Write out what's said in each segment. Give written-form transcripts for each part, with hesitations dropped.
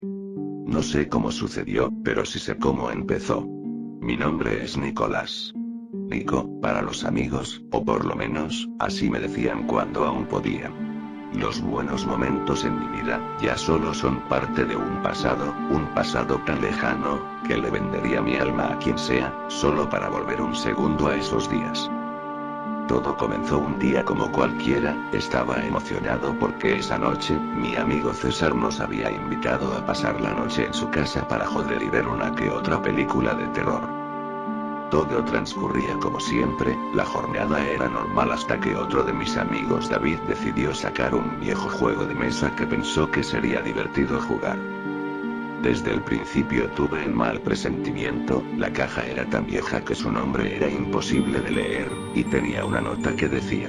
No sé cómo sucedió, pero sí sé cómo empezó. Mi nombre es Nicolás. Nico, para los amigos, o por lo menos, así me decían cuando aún podían. Los buenos momentos en mi vida, ya solo son parte de un pasado tan lejano, que le vendería mi alma a quien sea, solo para volver un segundo a esos días. Todo comenzó un día como cualquiera, estaba emocionado porque esa noche, mi amigo César nos había invitado a pasar la noche en su casa para joder y ver una que otra película de terror. Todo transcurría como siempre, la jornada era normal hasta que otro de mis amigos David decidió sacar un viejo juego de mesa que pensó que sería divertido jugar. Desde el principio tuve el mal presentimiento, la caja era tan vieja que su nombre era imposible de leer, y tenía una nota que decía: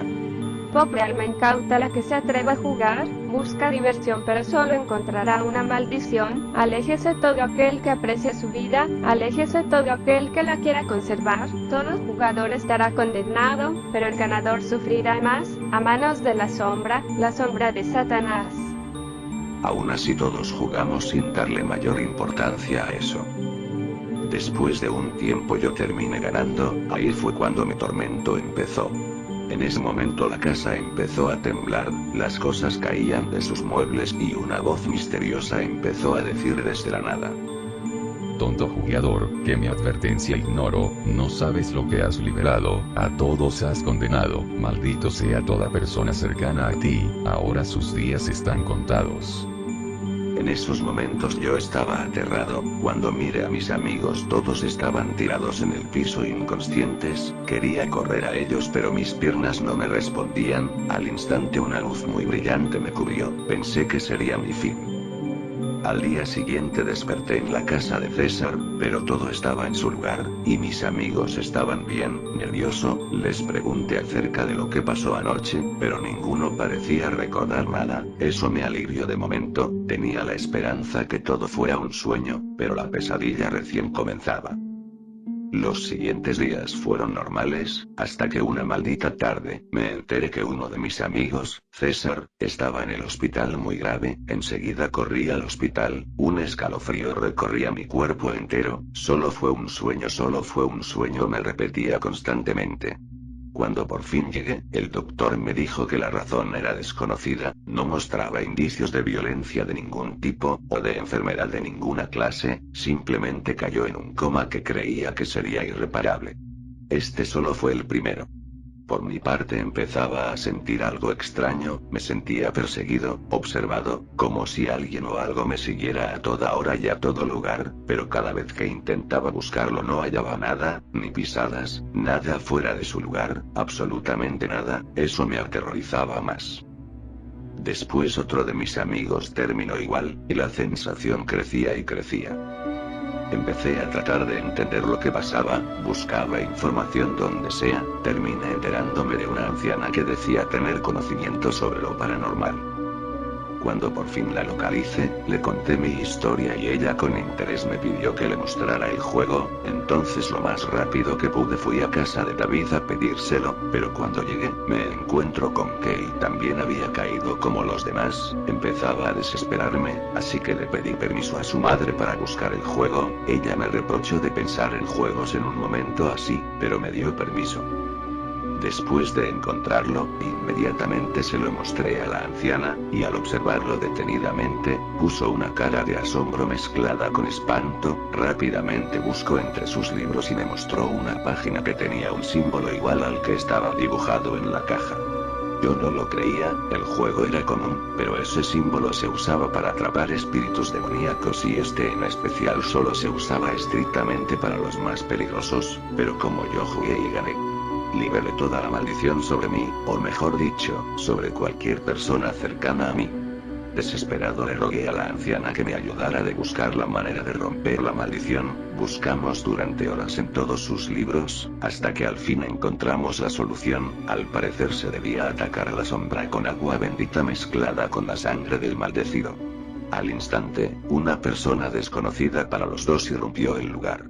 Pobre alma incauta la que se atreve a jugar, busca diversión pero solo encontrará una maldición, aléjese todo aquel que aprecie su vida, aléjese todo aquel que la quiera conservar, todo jugador estará condenado, pero el ganador sufrirá más, a manos de la sombra de Satanás. Aún así todos jugamos sin darle mayor importancia a eso. Después de un tiempo yo terminé ganando, ahí fue cuando mi tormento empezó. En ese momento la casa empezó a temblar, las cosas caían de sus muebles y una voz misteriosa empezó a decir desde la nada: Tonto jugador, que mi advertencia ignoro, no sabes lo que has liberado, a todos has condenado, maldito sea toda persona cercana a ti, ahora sus días están contados. En esos momentos yo estaba aterrado, cuando miré a mis amigos todos estaban tirados en el piso inconscientes, quería correr a ellos pero mis piernas no me respondían, al instante una luz muy brillante me cubrió, pensé que sería mi fin. Al día siguiente desperté en la casa de César, pero todo estaba en su lugar, y mis amigos estaban bien. Nervioso, les pregunté acerca de lo que pasó anoche, pero ninguno parecía recordar nada, eso me alivió de momento, tenía la esperanza que todo fuera un sueño, pero la pesadilla recién comenzaba. Los siguientes días fueron normales, hasta que una maldita tarde, me enteré que uno de mis amigos, César, estaba en el hospital muy grave, enseguida corrí al hospital, un escalofrío recorría mi cuerpo entero, solo fue un sueño, me repetía constantemente. Cuando por fin llegué, el doctor me dijo que la razón era desconocida, no mostraba indicios de violencia de ningún tipo, o de enfermedad de ninguna clase, simplemente cayó en un coma que creía que sería irreparable. Este solo fue el primero. Por mi parte empezaba a sentir algo extraño, me sentía perseguido, observado, como si alguien o algo me siguiera a toda hora y a todo lugar, pero cada vez que intentaba buscarlo no hallaba nada, ni pisadas, nada fuera de su lugar, absolutamente nada, eso me aterrorizaba más. Después otro de mis amigos terminó igual, y la sensación crecía y crecía. Empecé a tratar de entender lo que pasaba, buscaba información donde sea, terminé enterándome de una anciana que decía tener conocimiento sobre lo paranormal. Cuando por fin la localicé, le conté mi historia y ella con interés me pidió que le mostrara el juego, entonces lo más rápido que pude fui a casa de David a pedírselo, pero cuando llegué, me encuentro con que él también había caído como los demás, empezaba a desesperarme, así que le pedí permiso a su madre para buscar el juego, ella me reprochó de pensar en juegos en un momento así, pero me dio permiso. Después de encontrarlo, inmediatamente se lo mostré a la anciana, y al observarlo detenidamente, puso una cara de asombro mezclada con espanto, rápidamente buscó entre sus libros y me mostró una página que tenía un símbolo igual al que estaba dibujado en la caja. Yo no lo creía, el juego era común, pero ese símbolo se usaba para atrapar espíritus demoníacos y este en especial solo se usaba estrictamente para los más peligrosos, pero como yo jugué y gané, liberé toda la maldición sobre mí, o mejor dicho, sobre cualquier persona cercana a mí. Desesperado le rogué a la anciana que me ayudara a buscar la manera de romper la maldición, buscamos durante horas en todos sus libros, hasta que al fin encontramos la solución, al parecer se debía atacar a la sombra con agua bendita mezclada con la sangre del maldecido. Al instante, una persona desconocida para los dos irrumpió el lugar.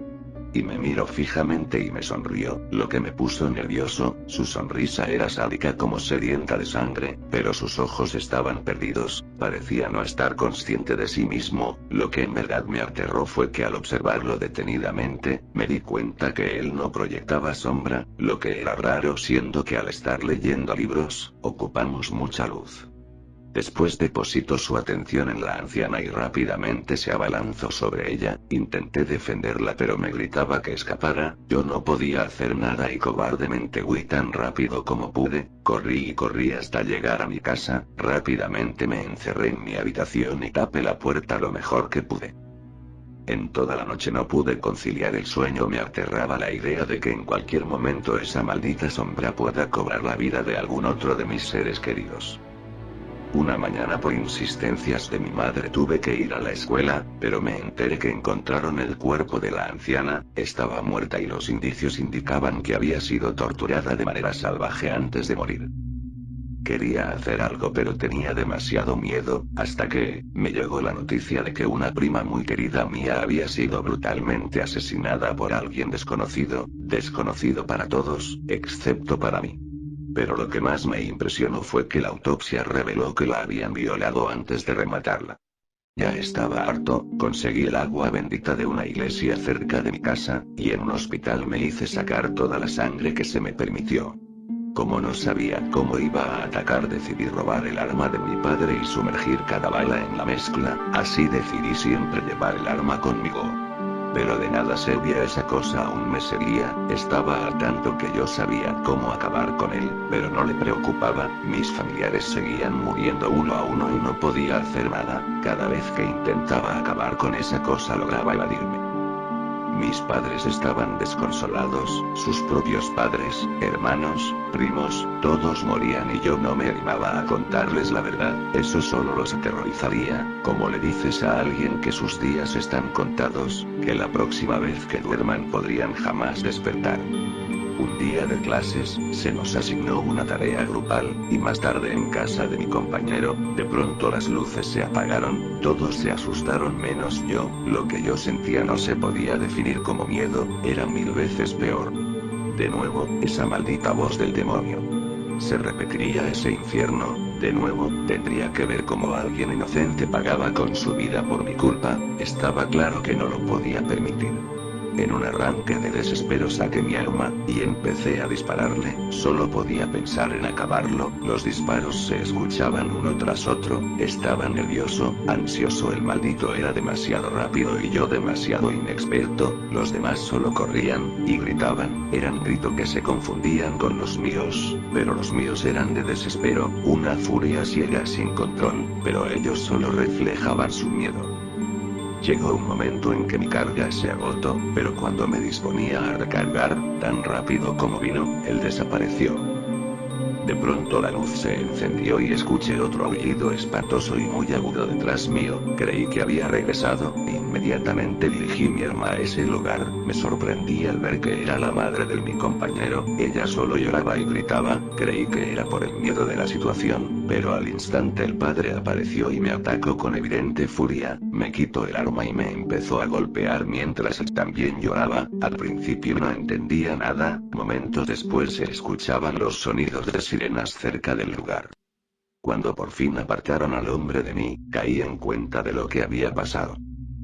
y me miró fijamente y me sonrió, lo que me puso nervioso. Su sonrisa era sádica como sedienta de sangre, pero sus ojos estaban perdidos, parecía no estar consciente de sí mismo. Lo que en verdad me aterró fue que al observarlo detenidamente, me di cuenta que él no proyectaba sombra, lo que era raro siendo que al estar leyendo libros, ocupamos mucha luz. Después depositó su atención en la anciana y rápidamente se abalanzó sobre ella. Intenté defenderla pero me gritaba que escapara. Yo no podía hacer nada y cobardemente huí tan rápido como pude. Corrí y corrí hasta llegar a mi casa. Rápidamente me encerré en mi habitación y tapé la puerta lo mejor que pude. En toda la noche no pude conciliar el sueño, me aterraba la idea de que en cualquier momento esa maldita sombra pueda cobrar la vida de algún otro de mis seres queridos. Una mañana por insistencias de mi madre tuve que ir a la escuela, pero me enteré que encontraron el cuerpo de la anciana. Estaba muerta y los indicios indicaban que había sido torturada de manera salvaje antes de morir. Quería hacer algo pero tenía demasiado miedo, hasta que me llegó la noticia de que una prima muy querida mía había sido brutalmente asesinada por alguien desconocido para todos, excepto para mí. Pero lo que más me impresionó fue que la autopsia reveló que la habían violado antes de rematarla. Ya estaba harto, conseguí el agua bendita de una iglesia cerca de mi casa, y en un hospital me hice sacar toda la sangre que se me permitió. Como no sabía cómo iba a atacar, decidí robar el arma de mi padre y sumergir cada bala en la mezcla. Así decidí siempre llevar el arma conmigo. Pero de nada servía esa cosa, aún me seguía. Estaba al tanto que yo sabía cómo acabar con él, pero no le preocupaba. Mis familiares seguían muriendo uno a uno y no podía hacer nada. Cada vez que intentaba acabar con esa cosa lograba evadirme. Mis padres estaban desconsolados, sus propios padres, hermanos, primos, todos morían y yo no me animaba a contarles la verdad. Eso solo los aterrorizaría. ¿Cómo le dices a alguien que sus días están contados, que la próxima vez que duerman podrían jamás despertar? Un día de clases, se nos asignó una tarea grupal, y más tarde en casa de mi compañero, de pronto las luces se apagaron, todos se asustaron menos yo. Lo que yo sentía no se podía definir como miedo, era 1000 veces peor. De nuevo, esa maldita voz del demonio. ¿Se repetiría ese infierno? De nuevo, tendría que ver cómo alguien inocente pagaba con su vida por mi culpa. Estaba claro que no lo podía permitir. En un arranque de desespero saqué mi arma, y empecé a dispararle. Solo podía pensar en acabarlo. Los disparos se escuchaban uno tras otro. Estaba nervioso, ansioso. El maldito era demasiado rápido y yo demasiado inexperto. Los demás solo corrían, y gritaban. Eran gritos que se confundían con los míos, pero los míos eran de desespero, una furia ciega sin control, pero ellos solo reflejaban su miedo. Llegó un momento en que mi carga se agotó, pero cuando me disponía a recargar, tan rápido como vino, él desapareció. De pronto la luz se encendió y escuché otro aullido espantoso y muy agudo detrás mío. Creí que había regresado, e inmediatamente dirigí mi arma a ese lugar. Me sorprendí al ver que era la madre de mi compañero. Ella solo lloraba y gritaba. Creí que era por el miedo de la situación, pero al instante el padre apareció y me atacó con evidente furia. Me quitó el arma y me empezó a golpear mientras él también lloraba. Al principio no entendía nada. Momentos después se escuchaban los sonidos de sirenas cerca del lugar. Cuando por fin apartaron al hombre de mí, caí en cuenta de lo que había pasado.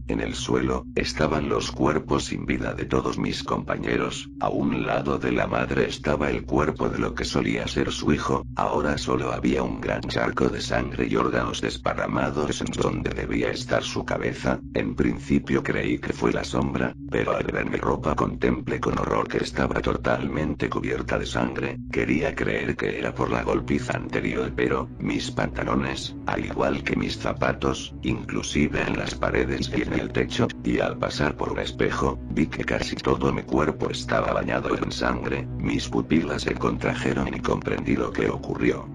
En el suelo, estaban los cuerpos sin vida de todos mis compañeros. A un lado de la madre estaba el cuerpo de lo que solía ser su hijo. Ahora solo había un gran charco de sangre y órganos desparramados en donde debía estar su cabeza. En principio creí que fue la sombra, pero al ver mi ropa contemplé con horror que estaba totalmente cubierta de sangre. Quería creer que era por la golpiza anterior, pero mis pantalones, al igual que mis zapatos, inclusive en las paredes y en el techo, y al pasar por un espejo, vi que casi todo mi cuerpo estaba bañado en sangre. Mis pupilas se contrajeron y comprendí lo que ocurrió.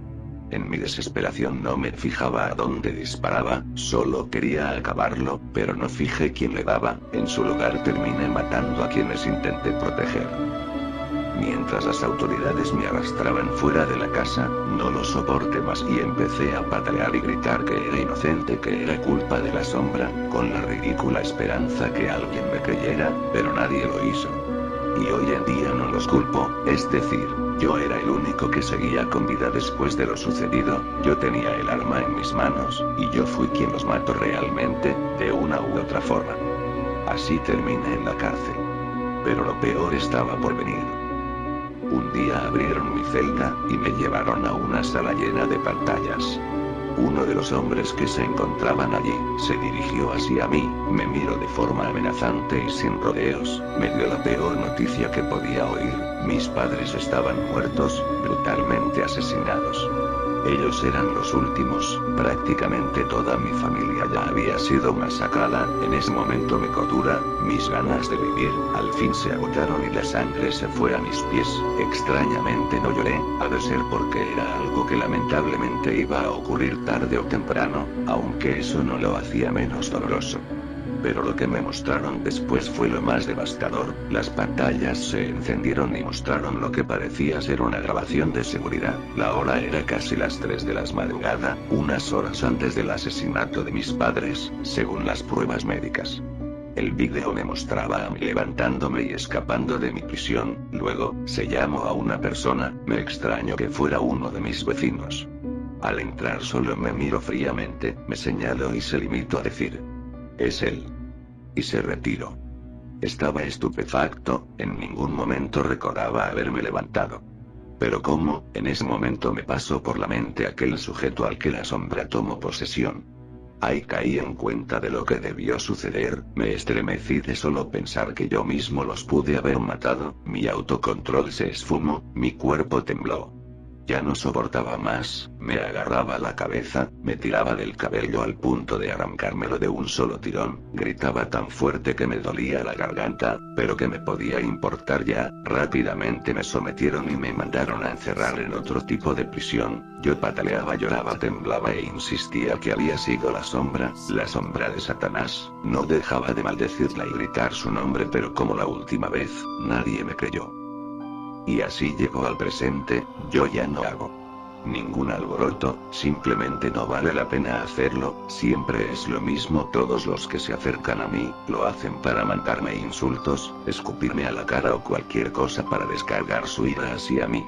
En mi desesperación no me fijaba a dónde disparaba, solo quería acabarlo, pero no fijé quién le daba. En su lugar terminé matando a quienes intenté proteger. Mientras las autoridades me arrastraban fuera de la casa, no lo soporté más y empecé a patalear y gritar que era inocente, que era culpa de la sombra, con la ridícula esperanza que alguien me creyera, pero nadie lo hizo. Y hoy en día no los culpo, es decir, yo era el único que seguía con vida después de lo sucedido, yo tenía el arma en mis manos, y yo fui quien los mató realmente, de una u otra forma. Así terminé en la cárcel. Pero lo peor estaba por venir. Un día abrieron mi celda, y me llevaron a una sala llena de pantallas. Uno de los hombres que se encontraban allí, se dirigió hacia mí, me miró de forma amenazante y sin rodeos, me dio la peor noticia que podía oír: mis padres estaban muertos, brutalmente asesinados. Ellos eran los últimos, prácticamente toda mi familia ya había sido masacrada. En ese momento me cordura, mis ganas de vivir, al fin se agotaron y la sangre se fue a mis pies. Extrañamente no lloré, ha de ser porque era algo que lamentablemente iba a ocurrir tarde o temprano, aunque eso no lo hacía menos doloroso. Pero lo que me mostraron después fue lo más devastador. Las pantallas se encendieron y mostraron lo que parecía ser una grabación de seguridad. La hora era casi las 3 de la madrugada, unas horas antes del asesinato de mis padres, según las pruebas médicas. El vídeo me mostraba a mí levantándome y escapando de mi prisión. Luego, se llamó a una persona, me extrañó que fuera uno de mis vecinos. Al entrar solo me miró fríamente, me señaló y se limitó a decir: «Es él». Y se retiró. Estaba estupefacto, en ningún momento recordaba haberme levantado. Pero ¿cómo? En ese momento me pasó por la mente aquel sujeto al que la sombra tomó posesión. Ahí caí en cuenta de lo que debió suceder, me estremecí de solo pensar que yo mismo los pude haber matado, mi autocontrol se esfumó, mi cuerpo tembló. Ya no soportaba más, me agarraba la cabeza, me tiraba del cabello al punto de arrancármelo de un solo tirón, gritaba tan fuerte que me dolía la garganta, pero que me podía importar ya. Rápidamente me sometieron y me mandaron a encerrar en otro tipo de prisión. Yo pataleaba, lloraba, temblaba e insistía que había sido la sombra de Satanás. No dejaba de maldecirla y gritar su nombre, pero como la última vez, nadie me creyó. Y así llegó al presente, yo ya no hago ningún alboroto, simplemente no vale la pena hacerlo, siempre es lo mismo. Todos los que se acercan a mí, lo hacen para mandarme insultos, escupirme a la cara o cualquier cosa para descargar su ira hacia mí.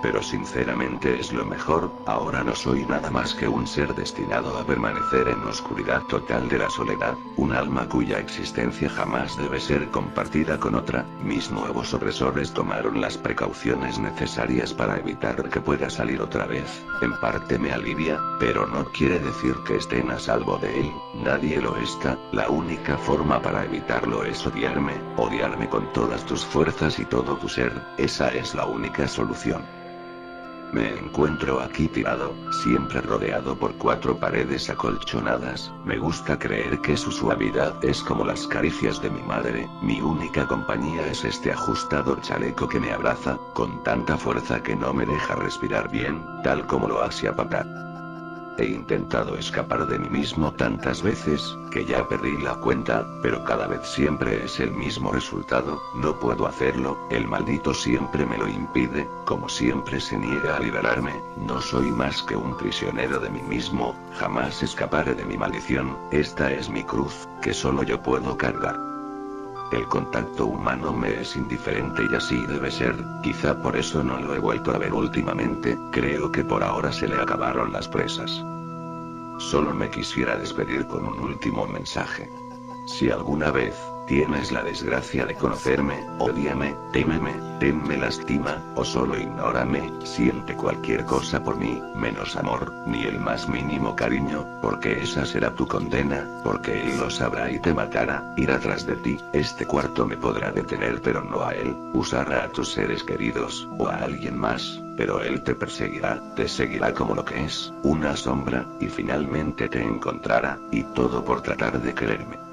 Pero sinceramente es lo mejor, ahora no soy nada más que un ser destinado a permanecer en oscuridad total de la soledad, un alma cuya existencia jamás debe ser compartida con otra. Mis nuevos opresores tomaron las precauciones necesarias para evitar que pueda salir otra vez. En parte me alivia, pero no quiere decir que estén a salvo de él, nadie lo está. La única forma para evitarlo es odiarme con todas tus fuerzas y todo tu ser, esa es la única solución. Me encuentro aquí tirado, siempre rodeado por 4 paredes acolchonadas. Me gusta creer que su suavidad es como las caricias de mi madre. Mi única compañía es este ajustado chaleco que me abraza, con tanta fuerza que no me deja respirar bien, tal como lo hacía papá. He intentado escapar de mí mismo tantas veces, que ya perdí la cuenta, pero cada vez siempre es el mismo resultado. No puedo hacerlo, el maldito siempre me lo impide, como siempre se niega a liberarme. No soy más que un prisionero de mí mismo, jamás escaparé de mi maldición. Esta es mi cruz, que solo yo puedo cargar. El contacto humano me es indiferente y así debe ser, quizá por eso no lo he vuelto a ver últimamente. Creo que por ahora se le acabaron las presas. Solo me quisiera despedir con un último mensaje. Si alguna vez tienes la desgracia de conocerme, ódiame, témeme, tenme lástima, o solo ignórame, siente cualquier cosa por mí, menos amor, ni el más mínimo cariño, porque esa será tu condena, porque él lo sabrá y te matará, irá tras de ti. Este cuarto me podrá detener pero no a él, usará a tus seres queridos, o a alguien más, pero él te perseguirá, te seguirá como lo que es, una sombra, y finalmente te encontrará, y todo por tratar de quererme.